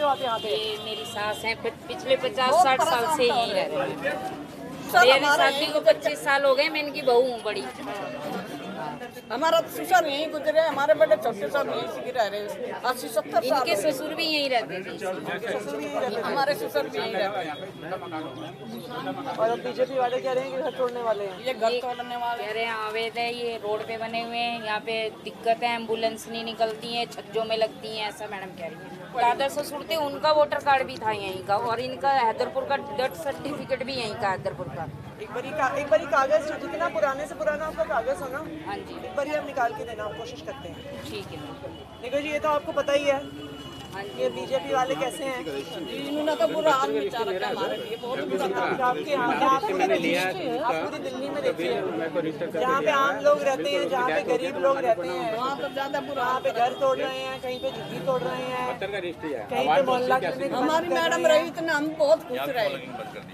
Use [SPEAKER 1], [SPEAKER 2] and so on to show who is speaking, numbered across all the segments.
[SPEAKER 1] हो आप यहाँ पे?
[SPEAKER 2] ये मेरी सास है, पिछले 50-60 साल से यहीं रह रहे हैं। मेरी शादी को 25 साल हो गए, मैं इनकी बहू हूँ बड़ी।
[SPEAKER 1] हमारा ससुर यहीं गुजरे, हमारे बड़े छोटे सब यहीं रह रहे 80-70 साल।
[SPEAKER 2] इनके ससुर भी यहीं रहते थे,
[SPEAKER 1] ससुर भी यहीं रहते, हमारे ससुर भी यहीं रहते हैं। और बीजेपी वाले कह रहे हैं कि घर तोड़ने वाले हैं, ये घर तोड़ने वाले
[SPEAKER 2] कह रहे हैं अवैध है, ये रोड पे बने हुए हैं, यहाँ पे दिक्कत है, एम्बुलेंस नहीं निकलती है, छज्जों में लगती हैं, ऐसा मैडम कह रही है। दादा ससुर थे, उनका वोटर कार्ड भी था यहीं का, और इनका हैदरपुर का डेथ सर्टिफिकेट भी यहीं का, हैदरपुर का।
[SPEAKER 1] एक बारी कागज जो जितना पुराने से पुराना आपका कागज हो ना,
[SPEAKER 2] हाँ जी,
[SPEAKER 1] एक बारी आप निकाल के देना, हम कोशिश करते हैं।
[SPEAKER 2] ठीक है।
[SPEAKER 1] देखो जी, ये तो आपको पता ही है ये बीजेपी वाले कैसे हैं। इन्होंने तो बुरा हाल मचा रखा हमारे लिए, बहुत बुरा हाल। आपके यहाँ आप पूरी दिल्ली में देखिए, जहाँ पे आम लोग रहते हैं, जहाँ पे गरीब लोग रहते हैं, वहाँ पर ज्यादा बुरा। वहाँ पे घर तोड़ रहे हैं, कहीं पे झुग्गी तोड़ रहे हैं, कहीं पे मोहल्ला क्लिनिक। हमारी मैडम रही तो हम बहुत खुश रहे,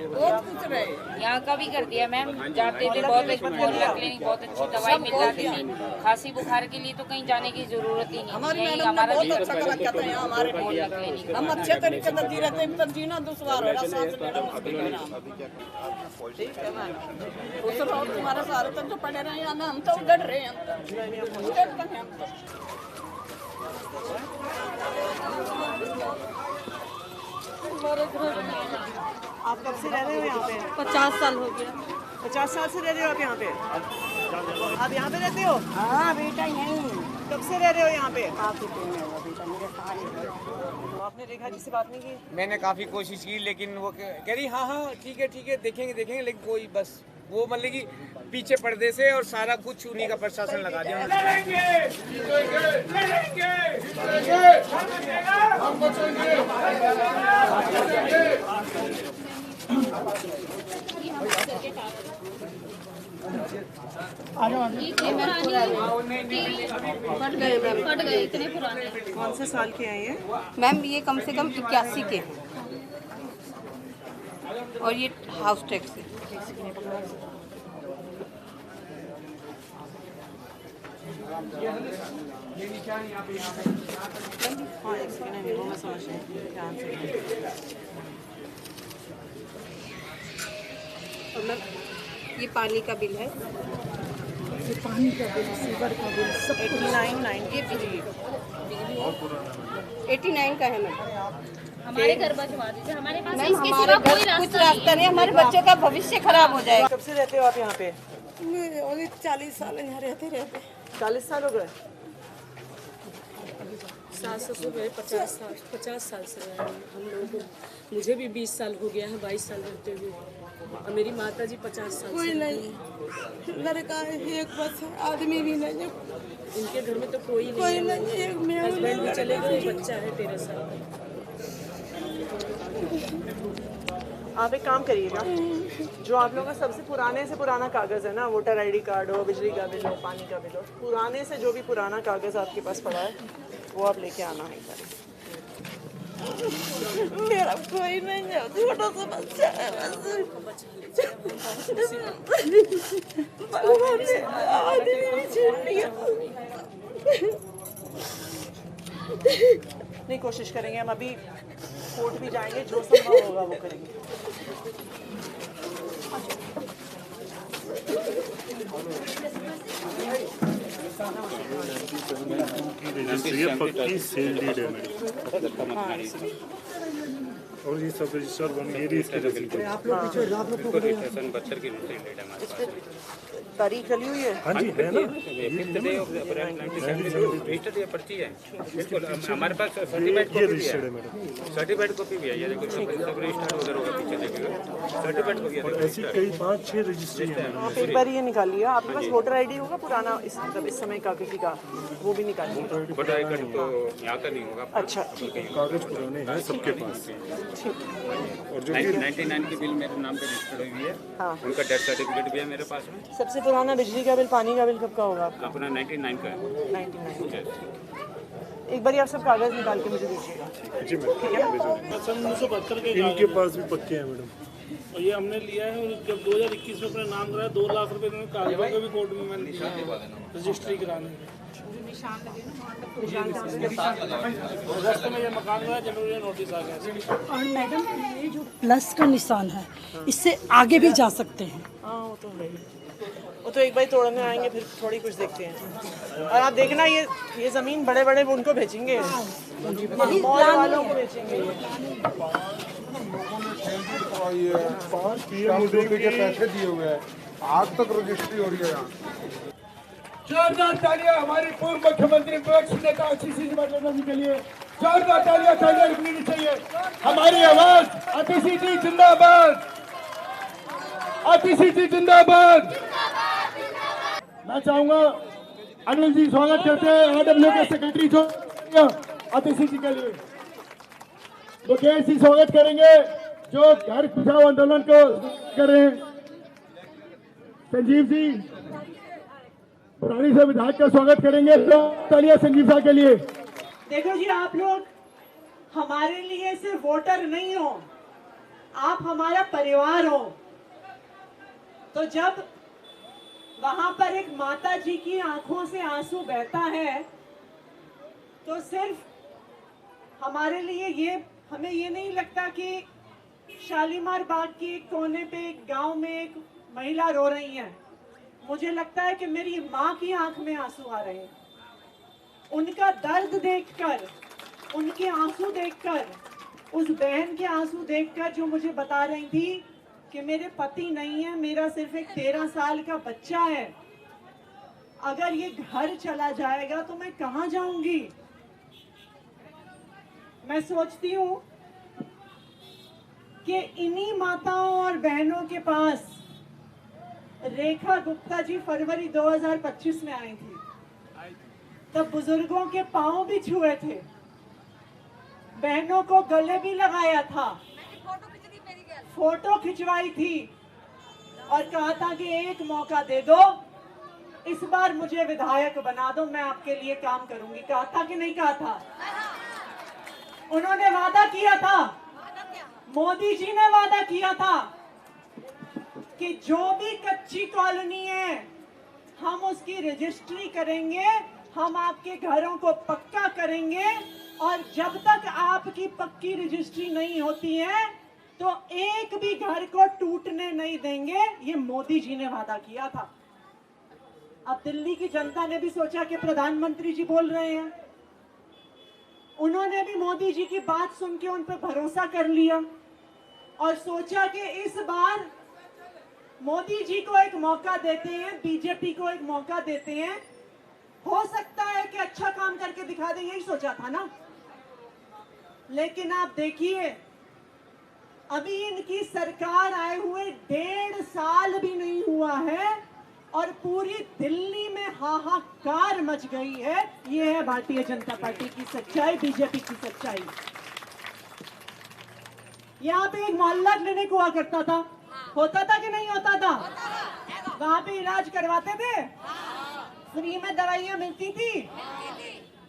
[SPEAKER 1] बहुत खुश रहे।
[SPEAKER 2] यहाँ का भी कर दिया मैम, जाते थे बहुत अच्छी मोहल्ला क्लिनिक, बहुत अच्छी दवाई मिल जाती थी। खांसी बुखार के लिए तो कहीं जाने की जरूरत ही नहीं।
[SPEAKER 1] हमारी मैडम ने बहुत अच्छा कर रखा था यहाँ हमारे मोहल्ला क्लिनिक। हम अच्छे तरीके से जी रहे थे, पर जीना दुश्वार हो रहा सांस लेना मुश्किल हो रहा। ठीक है मैम, खुश रहो, तुम्हारे सारे तक जो पड़े रहे हैं, हम तो उधर रहे हैं, आप कब से रह रहे हो यहाँ पे?
[SPEAKER 3] 50 साल हो गया।
[SPEAKER 1] 50 साल से रह रहे हो आप यहाँ पे? आप यहाँ पे रहते हो?
[SPEAKER 3] हाँ बेटा यहीं।
[SPEAKER 1] कब से रह रहे हो यहाँ पे?
[SPEAKER 3] काफी दिन हो गया बेटा, मेरे सारे।
[SPEAKER 1] आपने रेखा जी से बात नहीं की?
[SPEAKER 4] मैंने काफ़ी कोशिश की, लेकिन वो कह रही हाँ ठीक है देखेंगे, लेकिन कोई बस वो मतलब कि पीछे पर्दे से और सारा कुछ उन्हीं का प्रशासन लगा दिया।
[SPEAKER 3] फट गए इतने पुराने।
[SPEAKER 1] कौन से साल के हैं ये?
[SPEAKER 3] मैम ये कम से कम 81 के हैं, और ये हाउस टैक्स है।
[SPEAKER 1] हाँ एक सेकंड, वो मैं समझ रही हूँ, ध्यान से।
[SPEAKER 3] और मैम ये पानी का बिल है,
[SPEAKER 1] ये पानी का बिल, सीवर का बिल, सब 89
[SPEAKER 3] ये बिजली 89 का है मैम।
[SPEAKER 5] हमारे घर भिजवा दीजिए, हमारे पास
[SPEAKER 3] मैम
[SPEAKER 5] इसके
[SPEAKER 3] हमारे
[SPEAKER 5] सिवा
[SPEAKER 3] घर
[SPEAKER 5] कोई
[SPEAKER 3] कुछ
[SPEAKER 5] रास्ता
[SPEAKER 3] रास्ता नहीं, हमारे बच्चों का भविष्य खराब हो जाएगा।
[SPEAKER 1] कब से रहते हो आप यहाँ पे?
[SPEAKER 3] 40 साल यहाँ रहते
[SPEAKER 1] 40 साल हो गए।
[SPEAKER 6] सास ससुर मेरे 50 साल से रहे हैं हम लोग। मुझे भी 20 साल हो गया है, 22 साल रहते हुए, और मेरी माता जी 50 साल
[SPEAKER 3] कोई
[SPEAKER 6] से
[SPEAKER 3] नहीं, लड़का है एक बस है, आदमी भी नहीं,
[SPEAKER 6] इनके घर में तो कोई
[SPEAKER 3] कोई
[SPEAKER 6] नहीं
[SPEAKER 3] नहीं
[SPEAKER 6] है।
[SPEAKER 3] है।
[SPEAKER 6] हस्बैंड भी चले गए, बच्चा है 13 साल का।
[SPEAKER 1] आप एक काम करिएगा, जो आप लोगों का सबसे पुराने से पुराना कागज है ना, वोटर आईडी कार्ड हो, बिजली का बिल हो, पानी का बिल हो, पुराने से जो भी पुराना कागज आपके पास पड़ा है वो आप लेके आना है।
[SPEAKER 3] मेरा कोई नहीं है, छोटा सा बच्चा है
[SPEAKER 1] नहीं, कोशिश करेंगे हम, अभी कोर्ट भी जाएंगे, जो संभव होगा वो करेंगे।
[SPEAKER 7] पक्की सेल डीड है मेरी, और ये सब रजिस्टर बन गई इसकी रसीद।
[SPEAKER 1] आप लोग पीछे तारीख चली हुई है।
[SPEAKER 7] हाँ जी है ना,
[SPEAKER 4] पर्ची है बिल्कुल, हमारे पास सर्टिफिकेट
[SPEAKER 7] ये रजिस्टर्ड है मैडम,
[SPEAKER 4] सर्टिफिकेट कॉपी भी है, ये देखो सब रजिस्टर वगैरह होगा, पीछे देखिएगा सर्टिफिकेट कॉपी है।
[SPEAKER 7] ऐसी कई 5-6 रजिस्ट्री है मैडम।
[SPEAKER 1] आप एक बार ये निकालिए, आपके पास वोटर आईडी होगा पुराना, इस समय का किसी का, वो भी निकालिए।
[SPEAKER 4] वोटर आई कार्ड तो यहाँ का नहीं होगा।
[SPEAKER 1] अच्छा ठीक है,
[SPEAKER 7] कागज पुराने हैं सबके पास,
[SPEAKER 1] ठीक।
[SPEAKER 7] और जो
[SPEAKER 4] 99 की बिल मेरे नाम पे रजिस्टर्ड हुई है,
[SPEAKER 1] हाँ,
[SPEAKER 4] उनका डेथ सर्टिफिकेट भी है मेरे पास में।
[SPEAKER 1] सबसे पुराना बिजली का बिल, पानी का बिल कब का होगा आपका?
[SPEAKER 4] अपना 99 का है।
[SPEAKER 1] 99। एक बार आप सब कागज निकाल के मुझे दीजिएगा।
[SPEAKER 7] जी मैडम,
[SPEAKER 8] सन 1972 के
[SPEAKER 7] इनके पास भी पक्के हैं मैडम।
[SPEAKER 8] और ये हमने लिया है, और जब 2021 में अपना नाम कराया 2 लाख रुपए में कागजों के भी कोर्ट में मैंने दिया रजिस्ट्री कराने के। रास्ते में ये मकान हुआ जरूरी नोटिस आ गया।
[SPEAKER 6] और मैडम ये जो प्लस का निशान है इससे आगे भी जा सकते हैं।
[SPEAKER 1] हाँ वो तो है ही। वो तो एक बार तोड़ने आएंगे फिर थोड़ी कुछ देखते हैं। और आप देखना ये ज़मीन बड़े बड़े उनको बेचेंगे, मॉल वालों को बेचेंगे।
[SPEAKER 9] पैसे दिए हुए हैं, आज तक रजिस्ट्री हो रही है यहाँ।
[SPEAKER 10] जोरदार तालियां हमारी पूर्व मुख्यमंत्री विपक्ष नेता आशीष कुमार जी के लिए। जोरदार तालियां मिलनी चाहिए। हमारी आवाज आतिशी जी जिंदाबाद, आतिशी जी जिंदाबाद। मैं चाहूंगा अनिल जी स्वागत करते हैं आरडब्ल्यू के सेक्रेटरी जो आतिशी जी के लिए। मुकेश जी स्वागत करेंगे जो घर बचाओ आंदोलन को कर रहे हैं। संजीव जी पुरानी से विधायक का स्वागत करेंगे। तालियां संजीव साहब के लिए।
[SPEAKER 1] देखो जी, आप लोग हमारे लिए सिर्फ वोटर नहीं हो, आप हमारा परिवार हो। तो जब वहां पर एक माता जी की आंखों से आंसू बहता है तो सिर्फ हमारे लिए हमें ये नहीं लगता कि शालीमार बाग के एक कोने पे एक गांव में एक महिला रो रही है। मुझे लगता है कि मेरी माँ की आंख में आंसू आ रहे हैं। उनका दर्द देखकर, उनके आंसू देखकर, उस बहन के आंसू देखकर जो मुझे बता रही थी कि मेरे पति नहीं है, मेरा सिर्फ एक 13 साल का बच्चा है, अगर ये घर चला जाएगा तो मैं कहाँ जाऊंगी। मैं सोचती हूँ कि इन्हीं माताओं और बहनों के पास रेखा गुप्ता जी फरवरी 2025 में आई थी। तब बुजुर्गों के पांव भी छुए थे, बहनों को गले भी लगाया था, फोटो खिंचवाई थी और कहा था कि एक मौका दे दो, इस बार मुझे विधायक बना दो, मैं आपके लिए काम करूंगी। कहा था कि नहीं कहा था? उन्होंने वादा किया था, मोदी जी ने वादा किया था कि जो भी कच्ची कॉलोनी है हम उसकी रजिस्ट्री करेंगे, हम आपके घरों को पक्का करेंगे और जब तक आपकी पक्की रजिस्ट्री नहीं होती है तो एक भी घर को टूटने नहीं देंगे। ये मोदी जी ने वादा किया था। अब दिल्ली की जनता ने भी सोचा कि प्रधानमंत्री जी बोल रहे हैं, उन्होंने भी मोदी जी की बात सुन के उन पर भरोसा कर लिया और सोचा कि इस बार मोदी जी को एक मौका देते हैं, बीजेपी को एक मौका देते हैं, हो सकता है कि अच्छा काम करके दिखा दें, यही सोचा था ना। लेकिन आप देखिए, अभी इनकी सरकार आए हुए 1.5 साल भी नहीं हुआ है और पूरी दिल्ली में हाहाकार मच गई है। ये है भारतीय जनता पार्टी की सच्चाई, बीजेपी की सच्चाई। यहाँ पे एक मोहल्ला क्लिनिक हुआ करता था, होता था कि नहीं होता था? वहाँ पे इलाज करवाते थे, फ्री में दवाइयाँ मिलती थी।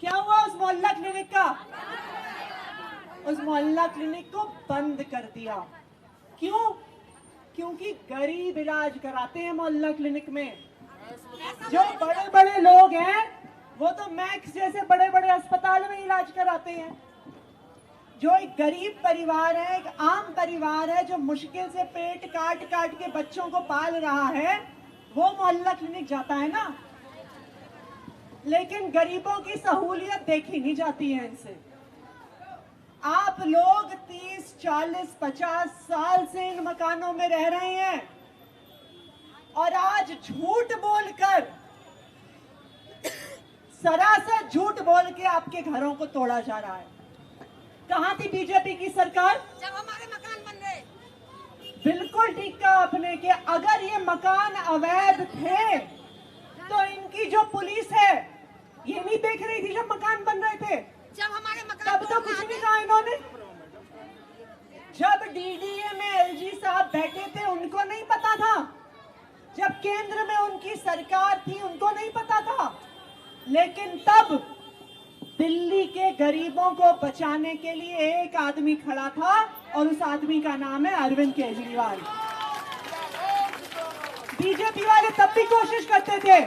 [SPEAKER 1] क्या हुआ उस मोहल्ला क्लिनिक का? उस मोहल्ला क्लिनिक को बंद कर दिया। क्यों? क्योंकि गरीब इलाज कराते हैं मोहल्ला क्लिनिक में। जो बड़े बड़े लोग हैं वो तो मैक्स जैसे बड़े बड़े अस्पताल में इलाज कराते हैं। जो एक गरीब परिवार है, एक आम परिवार है, जो मुश्किल से पेट काट काट के बच्चों को पाल रहा है, वो मोहल्ला क्लिनिक जाता है ना। लेकिन गरीबों की सहूलियत देखी नहीं जाती है इनसे। आप लोग 30, 40, 50 साल से इन मकानों में रह रहे हैं और आज झूठ बोलकर, सरासर झूठ बोल के आपके घरों को तोड़ा जा रहा है। कहाँ थी बीजेपी की सरकार
[SPEAKER 3] जब हमारे मकान बन रहे?
[SPEAKER 1] बिल्कुल ठीक कहा आपने कि अगर ये मकान अवैध थे तो इनकी जो पुलिस है ये नहीं देख रही थी जब मकान बन रहे थे?
[SPEAKER 3] जब हमारे मकान
[SPEAKER 1] तब तो कुछ नहीं कहा इन्होंने। जब डीडीए में एलजी साहब बैठे थे उनको नहीं पता था? जब केंद्र में उनकी सरकार थी उनको नहीं पता था? लेकिन तब दिल्ली के गरीबों को बचाने के लिए एक आदमी खड़ा था और उस आदमी का नाम है अरविंद केजरीवाल। बीजेपी वाले तब भी कोशिश करते थे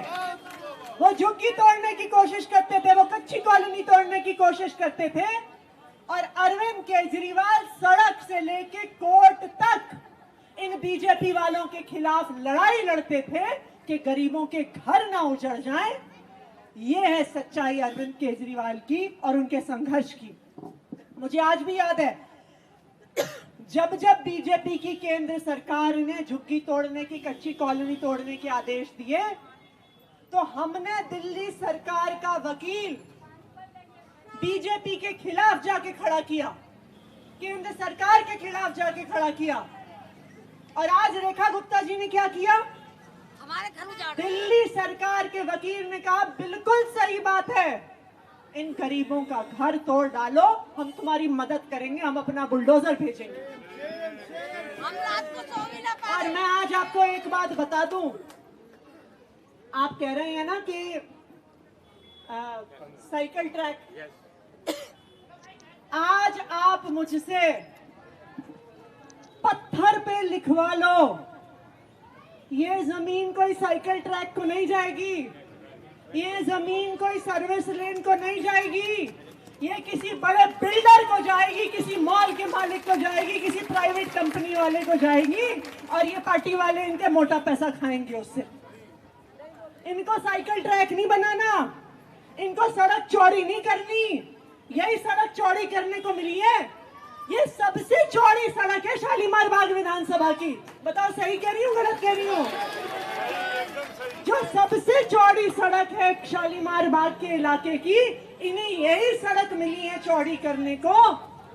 [SPEAKER 1] वो झुग्गी तोड़ने की कोशिश करते थे, वो कच्ची कॉलोनी तोड़ने की कोशिश करते थे, और अरविंद केजरीवाल सड़क से लेके कोर्ट तक इन बीजेपी वालों के खिलाफ लड़ाई लड़ते थे कि गरीबों के घर ना उजड़ जाएं। ये है सच्चाई अरविंद केजरीवाल की और उनके संघर्ष की। मुझे आज भी याद है, जब जब बीजेपी की केंद्र सरकार ने झुग्गी तोड़ने की, कच्ची कॉलोनी तोड़ने के आदेश दिए, तो हमने दिल्ली सरकार का वकील बीजेपी के खिलाफ जाके खड़ा किया, केंद्र सरकार के खिलाफ जाके खड़ा किया। और आज रेखा गुप्ता जी ने क्या किया?
[SPEAKER 5] हमारे घर उजाड़
[SPEAKER 1] दिल्ली सरकार के वकील ने कहा बिल्कुल सही बात है, इन गरीबों का घर तोड़ डालो, हम तुम्हारी मदद करेंगे, हम अपना बुलडोजर भेजेंगे।
[SPEAKER 5] हम रात को सो भी ना पाए।
[SPEAKER 1] और मैं आज आपको एक बात बता दूं, आप कह रहे हैं ना कि साइकिल ट्रैक, आज आप मुझसे पत्थर पे लिखवा लो, ये जमीन कोई साइकिल ट्रैक को नहीं जाएगी, ये जमीन कोई सर्विस लेन को नहीं जाएगी, ये किसी बड़े बिल्डर को जाएगी, किसी मॉल के मालिक को जाएगी, किसी प्राइवेट कंपनी वाले को जाएगी, और ये पार्टी वाले इनके मोटा पैसा खाएंगे उससे। इनको साइकिल ट्रैक नहीं बनाना, इनको सड़क चौड़ी नहीं करनी, यही सड़क चौड़ी करने को मिली है। ये सबसे चौड़ी सड़क है शालीमार बाग विधानसभा की। बताओ सही कह रही हूँ गलत कह रही हूँ? जो सबसे चौड़ी सड़क है शालीमार बाग के इलाके की, इन्हें यही सड़क मिली है चौड़ी करने को।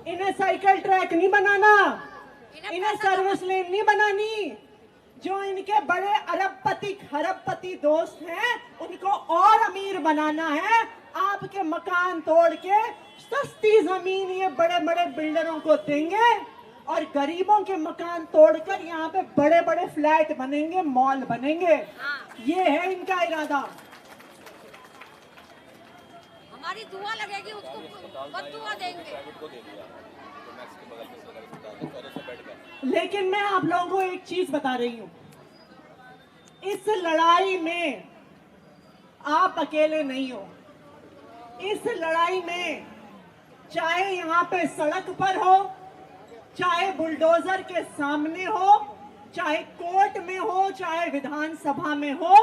[SPEAKER 1] इन्हें साइकिल ट्रैक नहीं बनाना, इन्हें सर्विस लेन नहीं बनानी। जो इनके बड़े अरबपति खरबपति दोस्त हैं, उनको और अमीर बनाना है। आपके मकान तोड़ के सस्ती जमीन ये बड़े बड़े बिल्डरों को देंगे, और गरीबों के मकान तोड़कर यहाँ पे बड़े बड़े फ्लैट बनेंगे, मॉल बनेंगे। ये है इनका इरादा।
[SPEAKER 5] हमारी दुआ लगेगी, उसको बद्दुआ देंगे।
[SPEAKER 1] लेकिन मैं आप लोगों को एक चीज बता रही हूँ, इस लड़ाई में आप अकेले नहीं हो। इस लड़ाई में चाहे यहाँ पे सड़क पर हो, चाहे बुलडोजर के सामने हो, चाहे कोर्ट में हो, चाहे विधानसभा में हो,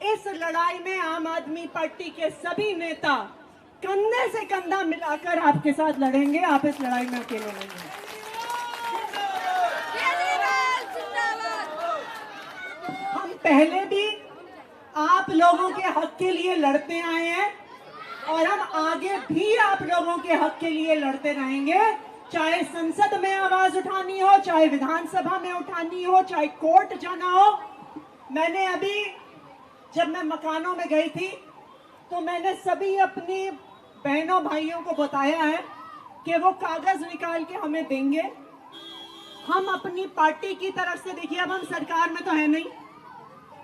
[SPEAKER 1] इस लड़ाई में आम आदमी पार्टी के सभी नेता कंधे से कंधा मिलाकर आपके साथ लड़ेंगे। आप इस लड़ाई में अकेले नहीं हैं। हम पहले भी आप लोगों के हक के लिए लड़ते आए हैं, और हम आगे भी आप लोगों के हक के लिए लड़ते रहेंगे। चाहे संसद में आवाज उठानी हो, चाहे विधानसभा में उठानी हो, चाहे कोर्ट जाना हो। मैंने अभी जब मैं मकानों में गई थी, तो मैंने सभी अपनी बहनों भाइयों को बताया है कि वो कागज निकाल के हमें देंगे। हम अपनी पार्टी की तरफ से, देखिए अब हम सरकार में तो है नहीं,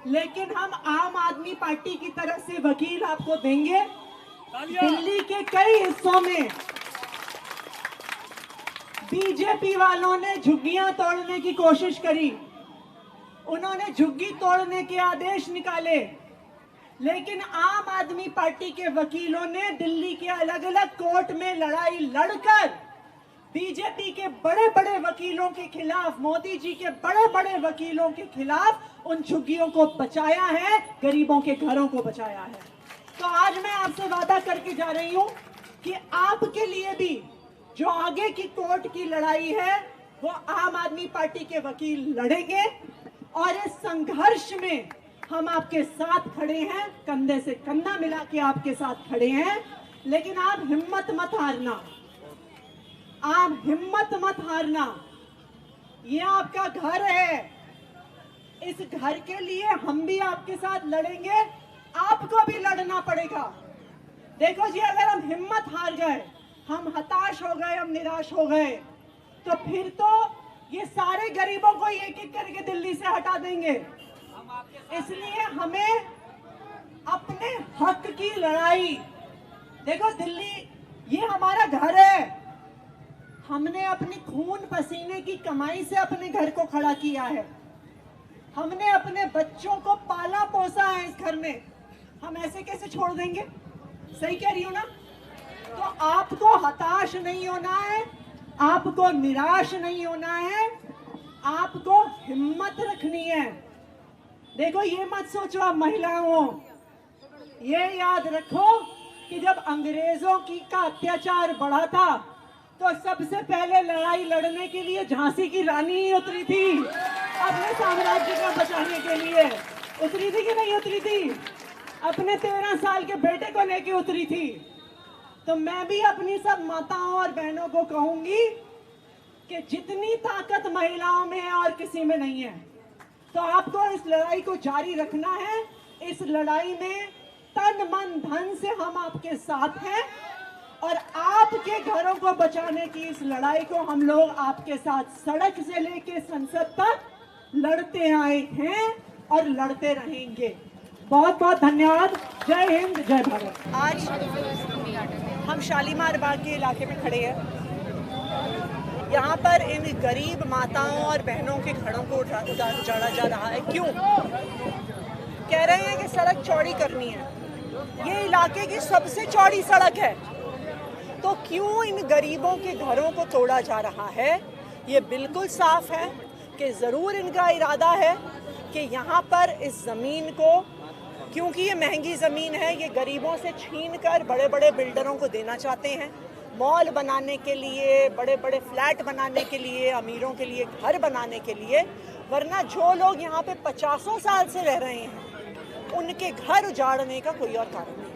[SPEAKER 1] लेकिन हम आम आदमी पार्टी की तरफ से वकील आपको देंगे। दिल्ली के कई हिस्सों में बीजेपी वालों ने झुग्गियां तोड़ने की कोशिश करी, उन्होंने झुग्गी तोड़ने के आदेश निकाले, लेकिन आम आदमी पार्टी के वकीलों ने दिल्ली के अलग अलग कोर्ट में लड़ाई लड़कर बीजेपी के बड़े बड़े वकीलों के खिलाफ, मोदी जी के बड़े बड़े वकीलों के खिलाफ उन झुग्गियों को बचाया है, गरीबों के घरों को बचाया है। तो आज मैं आपसे वादा करके जा रही हूं कि आपके लिए भी जो आगे की कोर्ट की लड़ाई है, वो आम आदमी पार्टी के वकील लड़ेंगे, और इस संघर्ष में हम आपके साथ खड़े हैं, कंधे से कंधा मिला के आपके साथ खड़े हैं। लेकिन आप हिम्मत मत हारना, आप हिम्मत मत हारना। ये आपका घर है, इस घर के लिए हम भी आपके साथ लड़ेंगे, आपको भी लड़ना पड़ेगा। देखो जी, अगर हम हिम्मत हार गए, हम हताश हो गए, हम निराश हो गए, तो फिर तो ये सारे गरीबों को एक एक करके दिल्ली से हटा देंगे। इसलिए हमें अपने हक की लड़ाई, देखो दिल्ली ये हमारा घर है, हमने अपनी खून पसीने की कमाई से अपने घर को खड़ा किया है, हमने अपने बच्चों को पाला पोसा है इस घर में, हम ऐसे कैसे छोड़ देंगे? सही कह रही हूँ ना? तो आपको हताश नहीं होना है, आपको निराश नहीं होना है, आपको हिम्मत रखनी है। देखो, ये मत सोचो आप महिलाओं, ये याद रखो कि जब अंग्रेजों का अत्याचार बढ़ा था तो सबसे पहले लड़ाई लड़ने के लिए झांसी की रानी ही उतरी थी, अपने साम्राज्य को बचाने के लिए। उतरी थी कि नहीं उतरी थी? अपने 13 साल के बेटे को लेके उतरी थी। तो मैं भी अपनी सब माताओं और बहनों को कहूंगी कि जितनी ताकत महिलाओं में है और किसी में नहीं है, तो आपको इस लड़ाई को जारी रखना है। इस लड़ाई में तन मन धन से हम आपके साथ हैं और आपके घरों को बचाने की इस लड़ाई को हम लोग आपके साथ सड़क से लेके संसद तक लड़ते आए हैं और लड़ते रहेंगे। बहुत बहुत धन्यवाद। जय हिंद, जय भारत। आज हम शालीमार बाग के इलाके में खड़े हैं। यहाँ पर इन गरीब माताओं और बहनों के घरों को उजाड़ा जा रहा है। क्यों? कह रहे हैं कि सड़क चौड़ी करनी है। ये इलाके की सबसे चौड़ी सड़क है, तो क्यों इन गरीबों के घरों को तोड़ा जा रहा है? ये बिल्कुल साफ है कि ज़रूर इनका इरादा है कि यहाँ पर इस ज़मीन को, क्योंकि ये महंगी ज़मीन है, ये गरीबों से छीन कर बड़े बड़े बिल्डरों को देना चाहते हैं, मॉल बनाने के लिए, बड़े बड़े फ्लैट बनाने के लिए, अमीरों के लिए घर बनाने के लिए। वरना जो लोग यहाँ पे 50 साल से रह रहे हैं, उनके घर उजाड़ने का कोई और कारण नहीं।